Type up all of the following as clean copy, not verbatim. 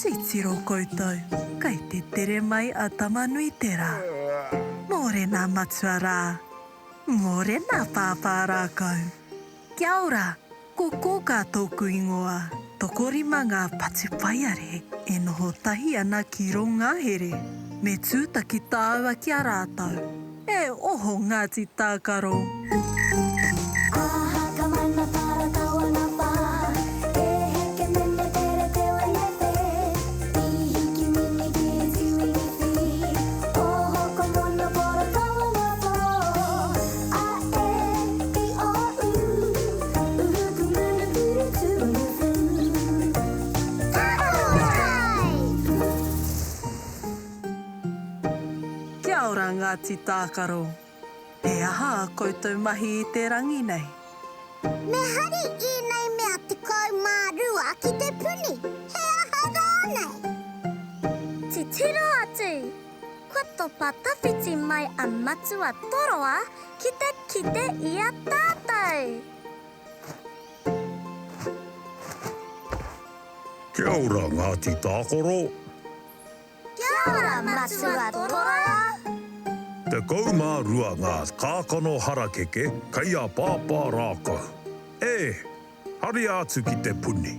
Titiro koutou, kai te tere mai a tamanui tera. Morena matsuara, morena pāpāra kau. Kia ora, ko kōka tōku ingoa. Tokorima ngā patupaiare e noho tahi ana ki ronga here. Me tūtaki tāua ki a rātau. E oho Ngāti Tākaro. Kia ora Ngāti Tākaro. He aha koutou mahi I te rangi nei. Me hari I nei mea te kaumārua ki te puni. He aha rānei. Te tiro atu. Kua topa tawhiti mai a matua toroa ki te kite I a tātou. Kia ora Ngāti Tākaro. Kia ora matua toroa. Te kaumārua ngā kākano harakeke kai a pāpā rākau. E, hari atu ki te puni.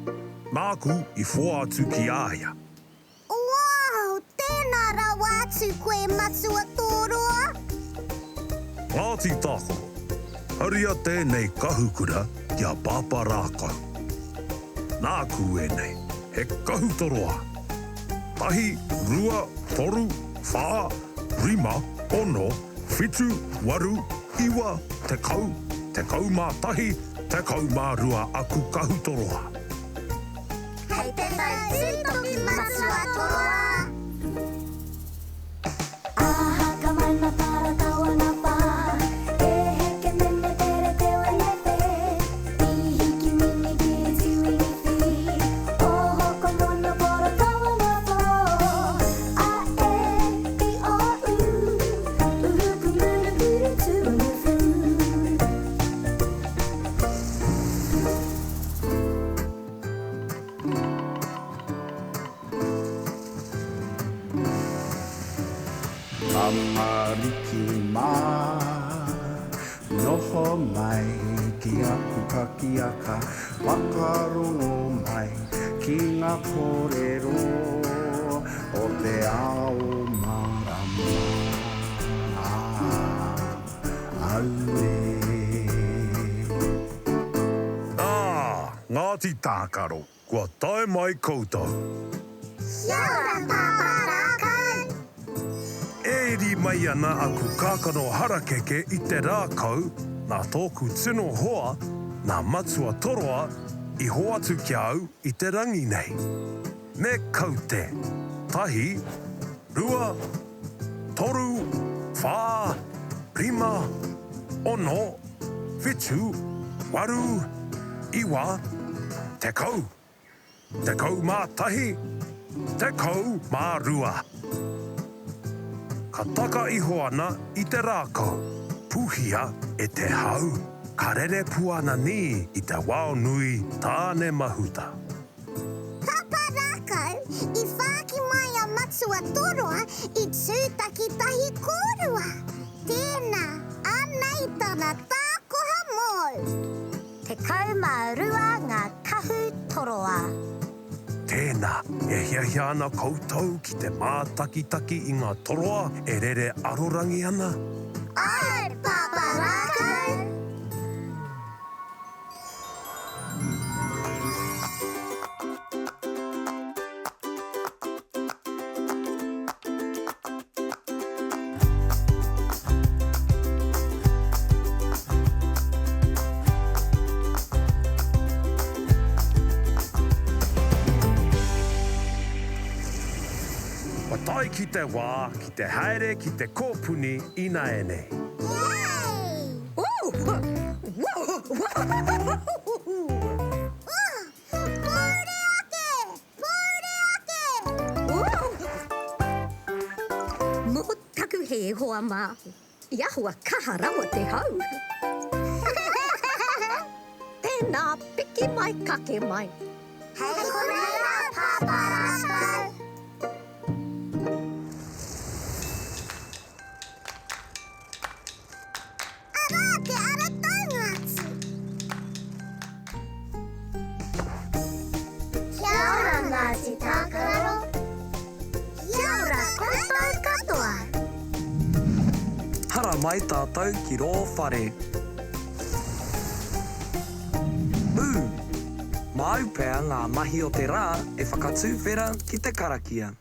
Nāku I whoa atu ki āia. Wow, tēnā rawa atu koe matua toroa. Ngāti Tākaro, haria tēnei kahukura ki a pāpā rākau. Nāku e nei, he kahutoroa. Tahi, rua, toru, whā, rima, ono, whitu, waru, iwa, te kau mā tahi, te kau mā rua aku kahutoroa. Hei te tau tītoki matua toroa. Aha ka mana para kaua ngā pā. E heke mene tere te wenepe. I hiki mini ki tui ni whi. O hoko mono pora kaua ngā pō. A e I o u. Uhuku muna puru tūnu whu. Amariki mā, noho mai ki aku kakiaka, whakarongo mai ki ngā kōrero o te ao marama. Aue. Ngāti Tākaro, kua tae mai koutou. Kia ora pāpā rākau. E ri mai ana aku kākano harakeke I te rākau, nā tōku tino hoa, nā matua toroa, I hoatu ki au I te rangi nei. Me kau te tahi, rua, toru, whā, rima, ono, whitu, waru, iwa, te kau mā tahi, te kau mā rua. Ka taka iho ana I te rākau, puhia e te hau. Ka rere puana ni I te wao nui tāne mahuta. Papa rākau, I whāki mai a matua toroa I tūtaki tahi kōrua. Tēnā, anei tana tākoha mō. Te kaumārua ngā kahu toroa. Tēnā, e hiahia ana koutou ki te mātakitaki I ngā toroa e rere arorangi ana. Ai, Papa rākau. Wa tai ki te wā, ki te haere, ki te kōpuni ina e nei. Yay! Pōre ake! Pōre ake! Mō taku he hoa mā. I ahua kaha rawa te hau. Tēnā piki mai kake mai. Hei korera, Papa rākau. mai tātou ki rō whare. Mau pēr ngā mahi o te rā e whakatūwhera ki te karakia.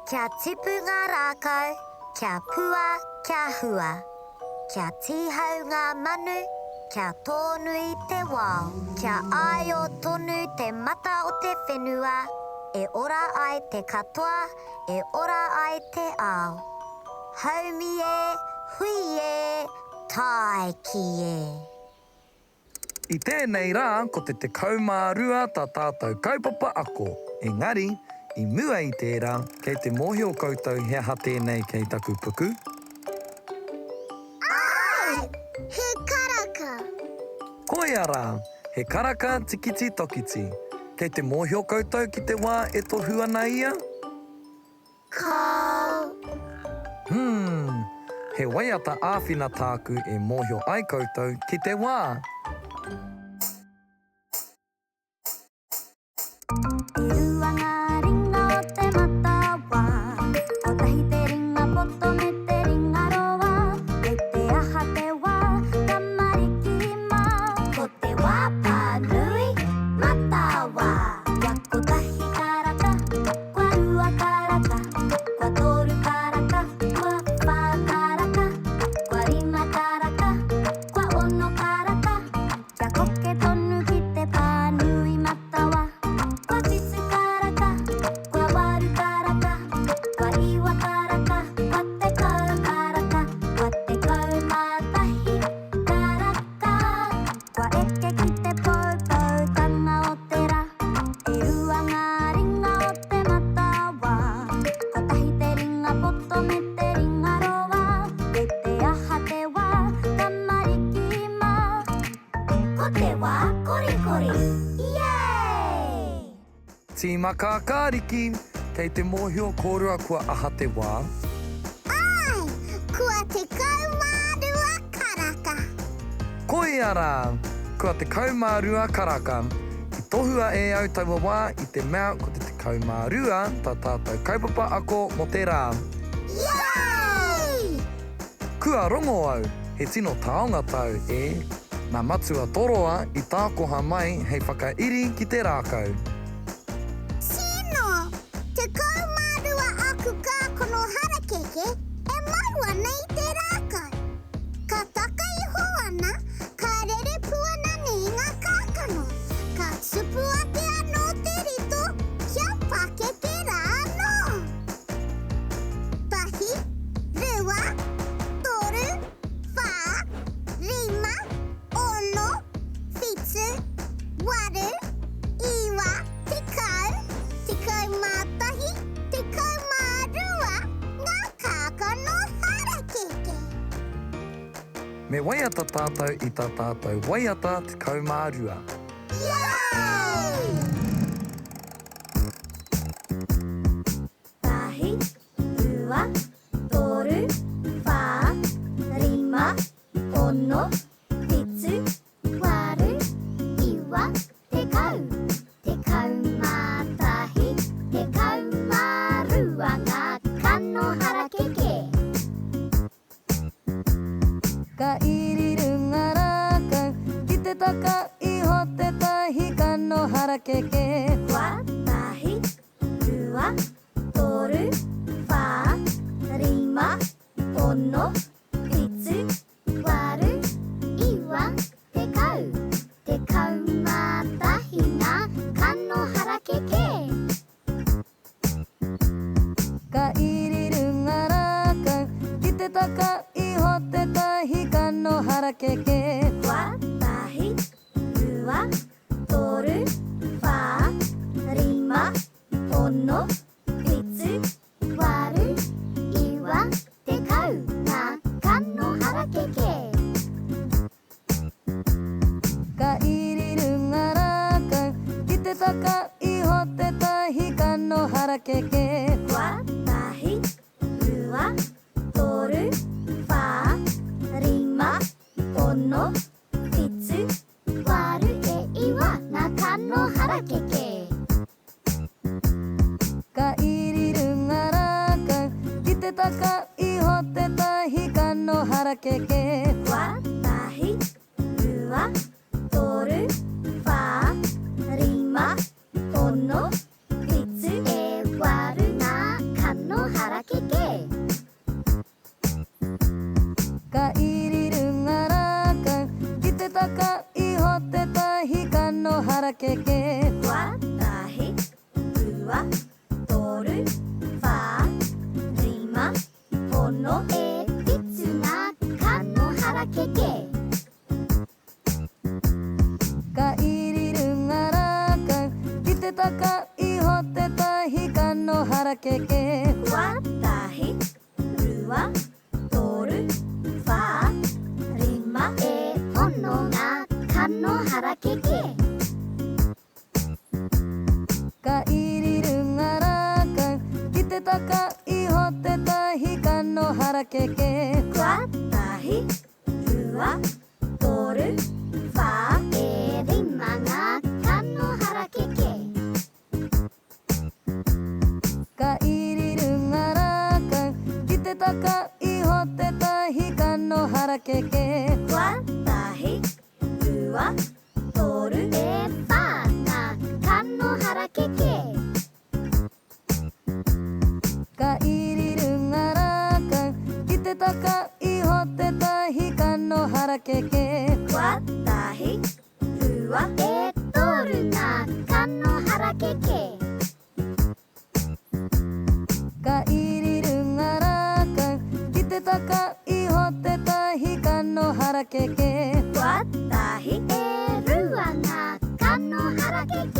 Kia tipu ngā rākau, kia pua, kia hua. Kia tihau ngā manu, kia tōnu i te wao. Kia ai o tonu te mata o te whenua. E ora ai te katoa, e ora ai te ao. Haumi e, hui e, tai ki e. I tēnei rā, ko te kaumārua tā tātou kaupapa ako. Engari, i mua i tērā, kei te mōhio koutou he ha tēnei kei taku puku. Ai, he karaka. Koia rā, he karaka tikiti tokiti. Kei te mōhio koutou ki te wā e tohu ana ia? Kau. He waiata āwhina tāku e mōhio ai koutou ki te wā. E rua ngā ringa o te matawa. O tahi te ringa poto me te ringa roa. E te aha te wā, ka mariki mā. Ko te wā pānui, matawa. Kia ko tahi karaka, kua rua karaka. Kua toru karaka, kua whā karaka. Kua rima karaka, kua ono karaka. Kia koke tonu ki te pānui matawa. Kua titsu karaka, kua waru karaka. Kua iwa karaka, kua te kau karaka. Kua te kau mātahi karaka. Kua eke ki te poupou tanga o te rā. E rua ngā ringa o te matawa. Ko tahi te ringa poto me te ringa roa. E te aha te wā, ka mariki mā. Ko te wā korikori. Yay! Tīma kākāriki, kei te mōhio kōrua kua aha te wā. Ai, kua te kaumārua karaka. Koia rā, kua te kaumārua karaka. I tohua e au taua wā i te mea ko te kaumārua tā tātou kaupapa ako mo te rā. Yay! Kua rongo au, he tino taonga tau e, nā matua toroa i tākoha mai hei whakairi ki te rākau. Sino, te kaumārua aku kākono harakeke e marua nei te rākau. Ka taka iho ana, ka rere puana nei ngā kākano. Ka supu ake anō te rito, kia pakeke rā anō. Tahi, rua, toru, whā, rima, ono, whitu, waru, iwa, te kau mātahi, te kau mārua, ngā kākano harakeke. Me waiata tātou i tā tātou waiata te kaumārua. Yay! Tahi, rua, toru, whā, rima, ono, whitu, waru, iwa, te kau. Te kau mātahi, te kau mārua, ngā kano harakeke. Ka iriru ngā rākau, ki te taka iho te tahi kano harakeke. Kua tahi, rua, toru, whā, rima, ono, whitu, waru, iwa, te kau. Te kau mātahi ngā kano harakeke. Ka iriru ngā rākau, ki te taka iho te tahi kano harakeke. Kua tahi, rua, toru, whā, rima, ono, whitu, waru, iwa, te kau. Ngā kano harakeke. Ka iriru ngā rākau, ki te taka iho te tahi kano harakeke. Kua tahi, rua, toru, whā, rima, ono, whitu, waru, e iwa, ngā kano harakeke. Ka iriru ngā rākau, ki te taka iho te tahi けけわたひるわとるファリマほのいつえわるなかのはらけけかいりるんがらかんきてたかいほってたひかんのはらけけわたひるわとるファリマほのえいつなかのはらけけかいりるんがらかんきてたかいほってたひかんのはらけけわたひるわとるファリマえほのなかのはらけけかいりるんがらかんきてたかいほってたひかんのはらけけわたひるわとるファえりまがかのはらけけかいりるんがらかんきてたかいほってたひかんのはらけけわたひるわとるえファなかのはらけけかいりるんがらかんきてたかいほってたひかんのはらけけわたひるわえとるなかのはらけけかいりるんがらかんきてたかいほってたひかんのはらけけわたひえるわなかのはらけけ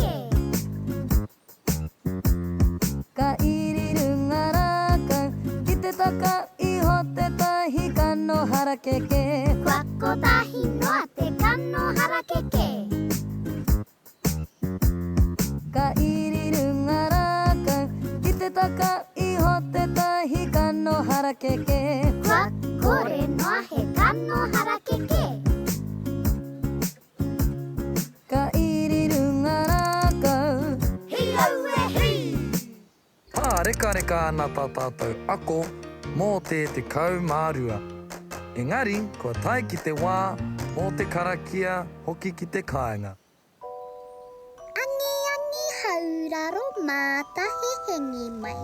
かいりるんがらかんきてたかいほってたひかんのはらけけわこたひのあてかのはらけけかいりるんがらかんきてたかいほってたひかんのはらけけわこれのあへかのはらけけかいりるんがらかんへやうえへいパーレカレカなたたとあこもうててかうまるわえがりこたいきてわもうてからきやほききてかえがはうらろまたへへにまい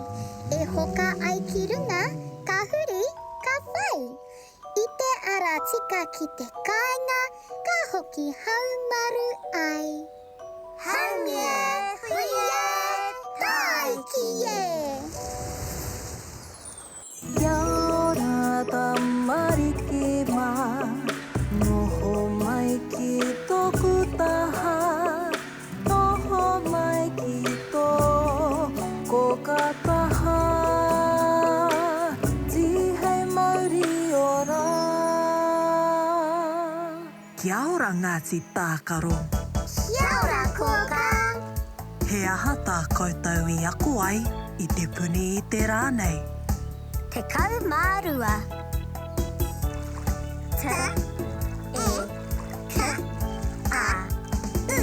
えほかあいきるなかふりかわいいてあらちかきてかいがかほきはうまるあいはみえふやたいきえYaura tamarikima Noho maiki toku taha Noho maiki to kokataha Jihai mauri ora Kia ora ngāti tākaro Kia ora koka He aha tā koutou I ako ai I te puni I te rānei Te kau maru wa Te e ka a u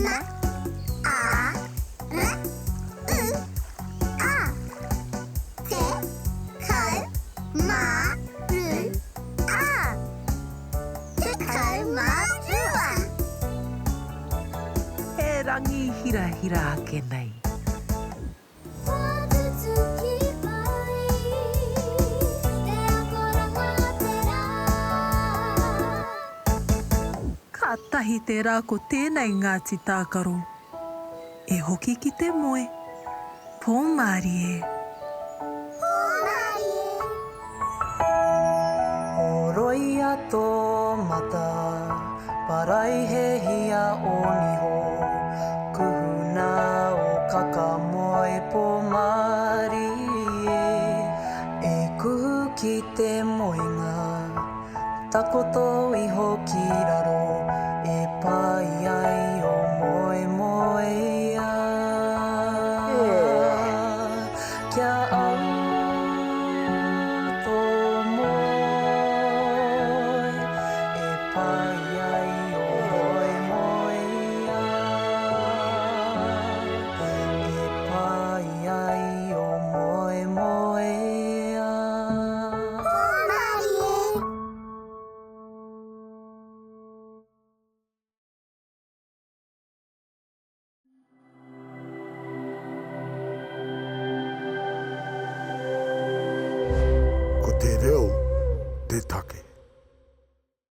na a ra u a Te kau maru a Te kau maru wa He rangi hira hira ake nei Ka tahi te rā ko tēnei Ngāti Tākaro. E hoki ki te moe. Pō Māori e. Oroi ato mata, parai he hia o niho. Kuhuna o kakamoe po Māori e. E kuhu ki te moenga, takoto iho ki raro. E pai ai o moe moe ia. Kia au to moe. E pai ai o moe moe ia. E pai ai o moe moe ia. te reo te take.